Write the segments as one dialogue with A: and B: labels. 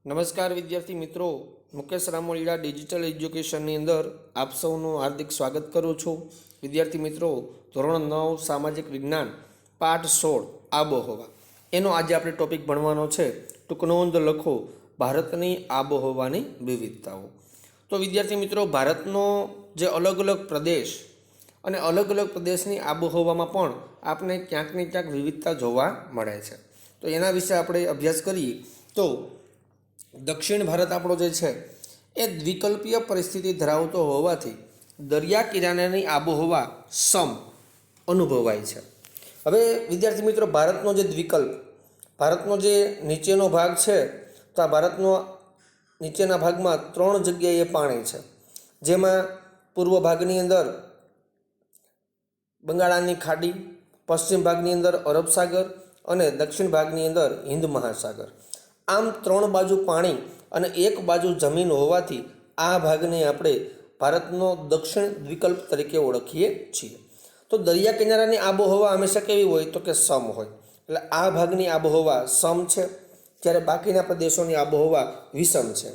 A: નમસ્કાર વિદ્યાર્થી મિત્રો, મુકેશ રામોલીડા ડિજિટલ એજ્યુકેશનની અંદર આપ સૌનું હાર્દિક સ્વાગત કરું છું. વિદ્યાર્થી મિત્રો, ધોરણ 9 સામાજિક વિજ્ઞાન પાઠ 16 આબોહવા એનો આજે આપણે ટોપિક ભણવાનો છે. ટૂંક નોંધ લખો, ભારતની આબોહવાની વિવિધતાઓ. તો વિદ્યાર્થી મિત્રો, ભારતનો જે અલગ અલગ પ્રદેશ અને અલગ અલગ પ્રદેશની આબોહવામાં પણ આપણે ક્યાંક ને ક્યાંક વિવિધતા જોવા મળે છે. તો એના વિશે આપણે અભ્યાસ કરીએ તો દક્ષિણ ભારત આપણો જે છે એ દ્વિકલ્પીય પરિસ્થિતિ ધરાવતો હોવાથી દરિયા કિનારાની આબોહવા સમ અનુભવાય છે. હવે વિદ્યાર્થી મિત્રો, ભારતનો જે ભારતનો જે નીચેનો ભાગ છે, તો આ ભારતનો નીચેના ભાગમાં 3 જગ્યાએ પાણી છે, જેમાં પૂર્વ ભાગની અંદર બંગાળાની ખાડી, પશ્ચિમ ભાગની અંદર અરબ સાગર અને દક્ષિણ ભાગની અંદર હિન્દ મહાસાગર. આમ 3 બાજુ પાણી અને 1 બાજુ જમીન હોવાથી આ ભાગને આપણે ભારતનો દક્ષિણ દ્વિકલ્પ તરીકે ઓળખીએ છીએ. તો દરિયા કિનારાની આબોહવા હંમેશા કેવી હોય તો કે સમ હોય. એટલે આ ભાગની આબોહવા સમ છે, જ્યારે બાકીના પ્રદેશોની આબોહવા વિષમ છે.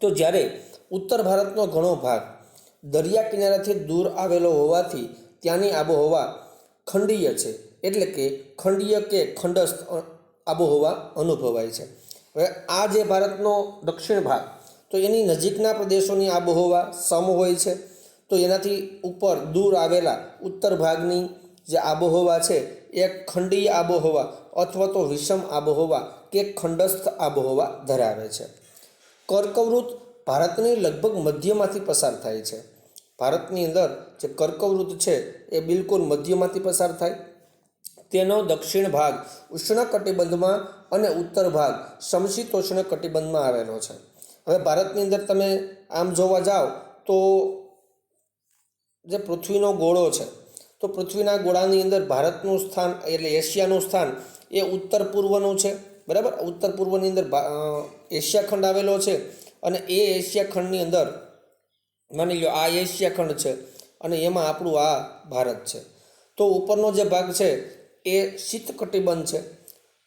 A: તો જ્યારે ઉત્તર ભારતનો ઘણો ભાગ દરિયા કિનારાથી દૂર આવેલો હોવાથી ત્યાંની આબોહવા ખંડીય છે, એટલે કે ખંડીય કે ખંડસ્થ આબોહવા અનુભવાય છે. હવે આ જે ભારતનો દક્ષિણ ભાગ, તો એની નજીકના પ્રદેશોની આબોહવા સમ હોય છે. તો એનાથી ઉપર દૂર આવેલા ઉત્તર ભાગની જે આબોહવા છે એ ખંડીય આબોહવા અથવા તો વિષમ આબોહવા કે ખંડસ્થ આબોહવા ધરાવે છે. કર્કવૃત ભારતની લગભગ મધ્યમાંથી પસાર થાય છે. ભારતની અંદર જે કર્કવૃત છે એ બિલકુલ મધ્યમાંથી પસાર થાય. તેનો દક્ષિણ ભાગ ઉષ્ણકટિબંધમાં અને ઉત્તર ભાગ સમશીતોષ્ણ કટિબંધમાં આવેલો છે. હવે ભારતની અંદર તમે આમ જોવા જાઓ તો જે પૃથ્વીનો ગોળો છે, તો પૃથ્વીના ગોળાની અંદર ભારતનું સ્થાન એટલે એશિયાનું સ્થાન એ ઉત્તર પૂર્વનું છે. બરાબર, ઉત્તર પૂર્વની અંદર એશિયા ખંડ આવેલો છે અને એ એશિયા ખંડની અંદર માની લો આ એશિયા ખંડ છે અને એમાં આપણું આ ભારત છે. તો ઉપરનો જે ભાગ છે એ શીત કટિબંધ છે,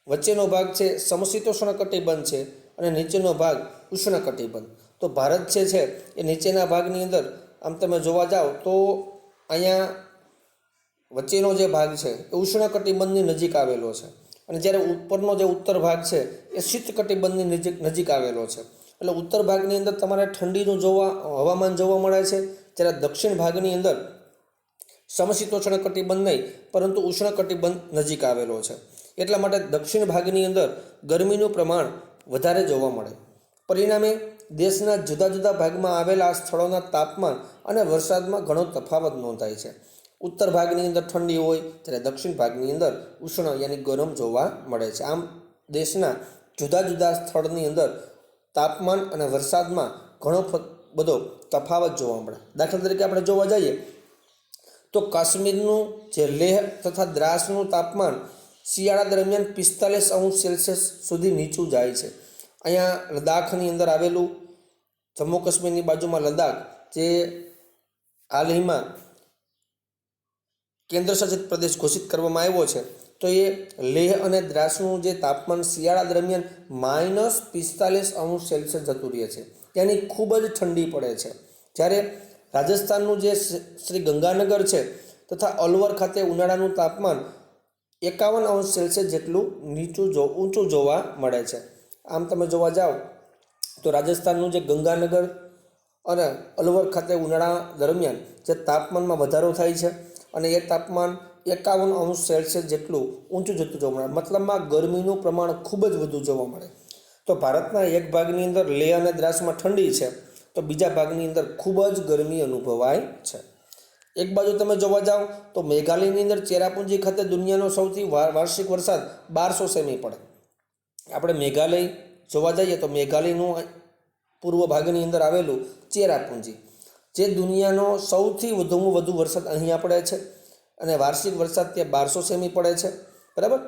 A: વચ્ચેનો ભાગ છે સમશીતોષ્ણ કટિબંધ છે અને નીચેનો ભાગ ઉષ્ણ કટિબંધ. તો ભારત છે એ નીચેના ભાગની અંદર આમ તમે જોવા જાઓ તો અહીંયા વચ્ચેનો જે ભાગ છે એ ઉષ્ણ કટિબંધની નજીક આવેલો છે, અને જ્યારે ઉપરનો જે ઉત્તર ભાગ છે એ શીત કટિબંધની નજીક આવેલો છે. એટલે ઉત્તર ભાગની અંદર તમારે ઠંડીનું હવામાન જોવા મળે છે, જ્યારે દક્ષિણ ભાગની અંદર સમશીતોષ્ણ કટિબંધ નહીં પરંતુ ઉષ્ણ કટિબંધ નજીક આવેલો છે. એટલા માટે દક્ષિણ ભાગની અંદર ગરમીનું પ્રમાણ વધારે જોવા મળે. પરિણામે દેશના જુદા જુદા ભાગમાં આવેલા સ્થળોના તાપમાન અને વરસાદમાં ઘણો તફાવત નોંધાય છે. ઉત્તર ભાગની અંદર ઠંડી હોય ત્યારે દક્ષિણ ભાગની અંદર ઉષ્ણ યાની ગરમ જોવા મળે છે. આમ દેશના જુદા જુદા સ્થળની અંદર તાપમાન અને વરસાદમાં ઘણો બધો તફાવત જોવા મળે. દાખલા તરીકે આપણે જોવા જઈએ તો કાશ્મીરનું જે લેહ તથા દ્રાસનું તાપમાન શિયાળા દરમિયાન 45°C સુધી નીચું જાય છે. અહીંયા લદ્દાખની અંદર આવેલું જમ્મુ કાશ્મીરની બાજુમાં લદ્દાખ જે હાલમાં કેન્દ્રશાસિત પ્રદેશ ઘોષિત કરવામાં આવ્યો છે, તો એ લેહ અને દ્રાસનું જે તાપમાન શિયાળા દરમિયાન -45°C જતું રહે છે. ત્યાંની ખૂબ જ ઠંડી પડે છે. જ્યારે રાજસ્થાનનું જે શ્રી ગંગાનગર છે તથા અલવર ખાતે ઉનાળાનું તાપમાન 51°C જેટલું ઊંચું જોવા મળે છે. આમ તમે જોવા જાઓ તો રાજસ્થાનનું જે ગંગાનગર અને અલવર ખાતે ઉનાળા દરમિયાન જે તાપમાનમાં વધારો થાય છે અને એ તાપમાન 51°C જેટલું ઊંચું જતું જોવા મળે. મતલબમાં ગરમીનું પ્રમાણ ખૂબ જ વધુ જોવા મળે. તો ભારતના એક ભાગની અંદર લેહ અને દ્રાસમાં ઠંડી છે, તો બીજા ભાગની અંદર ખૂબ જ ગરમી અનુભવાય છે. એક બાજુ તમે જોવા જાઓ તો મેઘાલયની અંદર ચેરાપુંજી ખાતે દુનિયાનો સૌથી વાર્ષિક વરસાદ 1200 સેમી પડે. આપણે મેઘાલય જોવા જઈએ તો મેઘાલયનું પૂર્વ ભાગની અંદર આવેલું ચેરાપુંજી જે દુનિયાનો સૌથી વધુમાં વધુ વરસાદ અહીંયા પડે છે અને વાર્ષિક વરસાદ ત્યાં 1200 સેમી પડે છે. બરાબર,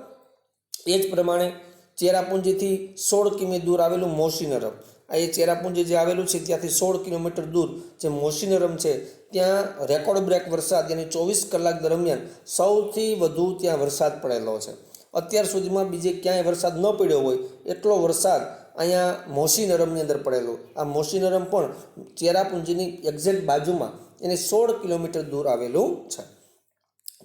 A: એ જ પ્રમાણે ચેરાપુંજીથી 16 કિમી દૂર આવેલું મોસીનરમ, આ એ ચેરાપુંજી જે આવેલું છે ત્યાંથી 16 કિલોમીટર દૂર જે મોસીનરમ છે ત્યાં રેકોર્ડ બ્રેક વરસાદ યાની 24 કલાક દરમિયાન સૌથી વધુ ત્યાં વરસાદ પડેલો છે. અત્યાર સુધીમાં બીજે ક્યાંય વરસાદ ન પડ્યો હોય એટલો વરસાદ અહીંયા મોસીનરમની અંદર પડેલું. આ મોસીનરમ પણ ચેરાપુંજીની એક્ઝેક્ટ બાજુમાં એને 16 કિલોમીટર દૂર આવેલું છે.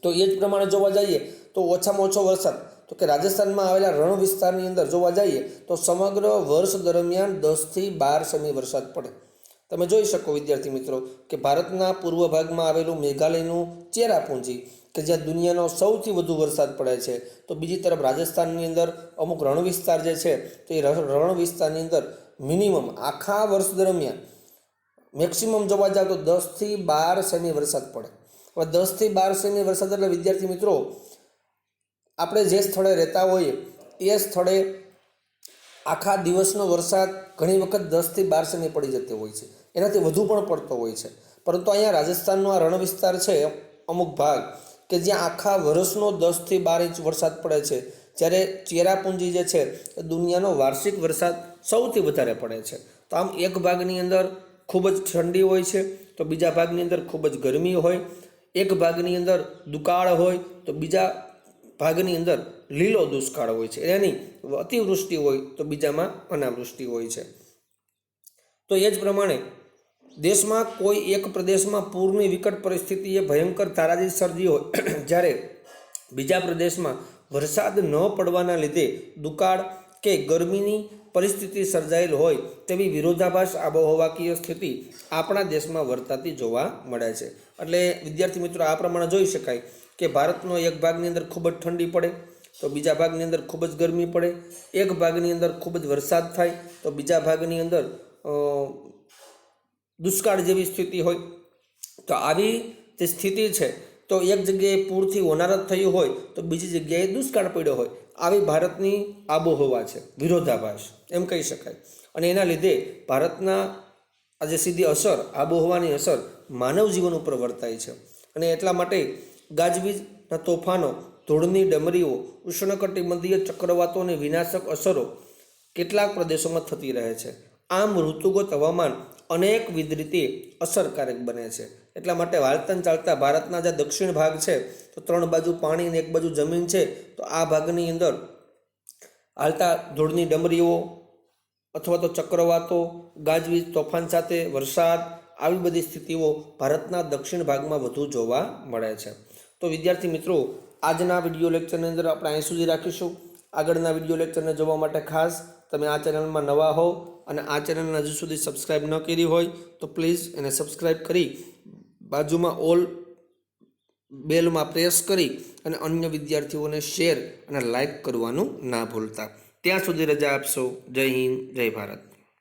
A: તો એ જ પ્રમાણે જોવા જઈએ તો ઓછામાં ઓછો વરસાદ તો કે રાજસ્થાનમાં આવેલા રણ વિસ્તારની અંદર જોવા જઈએ તો સમગ્ર વર્ષ દરમિયાન 10 થી 12 સેમી વરસાદ પડે. તમે જોઈ શકો વિદ્યાર્થી મિત્રો કે ભારતના પૂર્વ ભાગમાં આવેલું મેઘાલયનું ચેરાપુંજી કે જ્યાં દુનિયાનો સૌથી વધુ વરસાદ પડે છે, તો બીજી તરફ રાજસ્થાનની અંદર અમુક રણ વિસ્તાર જે છે તો એ રણ વિસ્તારની અંદર મિનિમમ આખા વર્ષ દરમિયાન મેક્સિમમ જોવા જાવ તો 10 થી 12 સેમી વરસાદ પડે. હવે 10 થી 12 સેમી વરસાદ એટલે વિદ્યાર્થી મિત્રો આપણે જે સ્થળે રહેતા હોઈએ એ સ્થળે આખા દિવસનો વરસાદ ઘણી વખત 10 થી 12 સેમી પડી જતો હોય છે, એનાથી વધુ પણ પડતો હોય છે. પરંતુ અહીંયા રાજસ્થાનનો આ રણ વિસ્તાર છે અમુક ભાગ કે જ્યાં આખા વર્ષનો 10 થી 12 ઇંચ વરસાદ પડે છે, જ્યારે ચેરાપુંજી જે છે એ દુનિયાનો વાર્ષિક વરસાદ સૌથી વધારે પડે છે. તો આમ એક ભાગની અંદર ખૂબ જ ઠંડી હોય છે તો બીજા ભાગની અંદર ખૂબ જ ગરમી હોય, એક ભાગની અંદર દુકાળ હોય તો બીજા ભાગની અંદર લીલો દુષ્કાળ હોય છે, એની અતિવૃષ્ટિ હોય તો બીજામાં અનાવૃષ્ટિ હોય છે. તો એ જ પ્રમાણે દેશમાં કોઈ એક પ્રદેશમાં પૂરની વિકટ પરિસ્થિતિએ ભયંકર તારાજી સર્જી હોય જ્યારે બીજા પ્રદેશમાં વરસાદ ન પડવાના લીધે દુકાળ કે ગરમીની પરિસ્થિતિ સર્જાયેલ હોય તેવી વિરોધાભાસ આબોહવાકીય સ્થિતિ આપણા દેશમાં વર્તાતી જોવા મળે છે. એટલે વિદ્યાર્થી મિત્રો આ પ્રમાણે જોઈ શકાય કે ભારતનો એક ભાગની અંદર ખૂબ જ ઠંડી પડે તો બીજા ભાગની અંદર ખૂબ જ ગરમી પડે, એક ભાગની અંદર ખૂબ જ વરસાદ થાય તો બીજા ભાગની અંદર દુષ્કાળ જેવી સ્થિતિ હોય. તો આવી જે સ્થિતિ છે તો એક જગ્યાએ પૂરથી હોનારત થયું હોય તો બીજી જગ્યાએ દુષ્કાળ પડ્યો હોય, આવી ભારતની આબોહવા છે, વિરોધાભાસ એમ કહી શકાય. અને એના લીધે ભારતના આજે સીધી અસર આબોહવાની અસર માનવ જીવન ઉપર વર્તાય છે. અને એટલા માટે ગાજવીજના તોફાનો, ધૂળની ડમરીઓ, ઉષ્ણકટિબંધીય ચક્રવાતો અને વિનાશક અસરો કેટલાક પ્રદેશોમાં થતી રહે છે. આમ ઋતુગત હવામાન અનેકવિધ રીતે અસરકારક બને છે. એટલા માટે હાલતા ચાલતા ભારતના જે દક્ષિણ ભાગ છે તો 3 બાજુ પાણી અને 1 બાજુ જમીન છે, તો આ ભાગની અંદર હાલતા ધૂળની ડમરીઓ અથવા તો ચક્રવાતો, ગાજવીજ, તોફાન સાથે વરસાદ, આવી બધી સ્થિતિઓ ભારતના દક્ષિણ ભાગમાં વધુ જોવા મળે છે. તો વિદ્યાર્થી મિત્રો આજના વિડીયો લેક્ચરની અંદર આપણે અહીં સુધી રાખીશું. આગળના વિડીયો લેક્ચરને જોવા માટે ખાસ તમે આ ચેનલમાં નવા હો અને આ ચેનલને હજુ સુધી સબસ્ક્રાઈબ ન કરી હોય તો પ્લીઝ એને સબસ્ક્રાઈબ કરી બાજુમાં ઓલ બેલમાં પ્રેસ કરી અને અન્ય વિદ્યાર્થીઓને શેર અને લાઈક કરવાનું ના ભૂલતા. ત્યાં સુધી રજા આપશો. જય હિન્દ, જય ભારત.